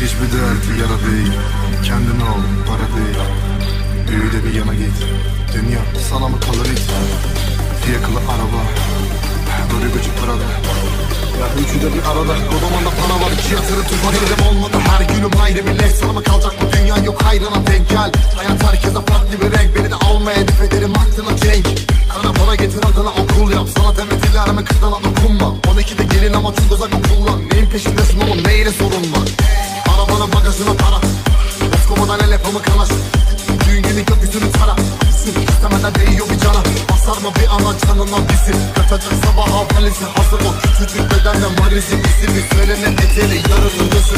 Hiçbir dert yara değil. Kendin ol, para değil. Büyü de bir yana git. Dünya sana mı kalır hiç? Fiyakalı araba, böyle gücü parada. Ya üçü de bir arada. Odamanda para var, iki yatırı tutma dedim olmadı. Her günüm ayrı bir leş, sana mı kalacak bu dünya? Yok hayrına denk gel. Hayat herkese farklı bir renk. Beni de almaya hedef ederim aklına cenk. Kana para getir adına okul yap. Sana temetillerime kırdana dokunma. 12'de gelin ama çok uzak okullan. Neyin peşindesin oğlum, neyle sorun var? Arabanın bagajına para. Moskovadan el yapımı kalaş. Düğün günü gökyüzünü tara. İstemeden değiyor bir cana. Basar mı bir ana canına bizi? Kaçacak sabah havalisi. Hazır o küçücük bedenle maalesef ismi. Söylenen eteri yarının hızı.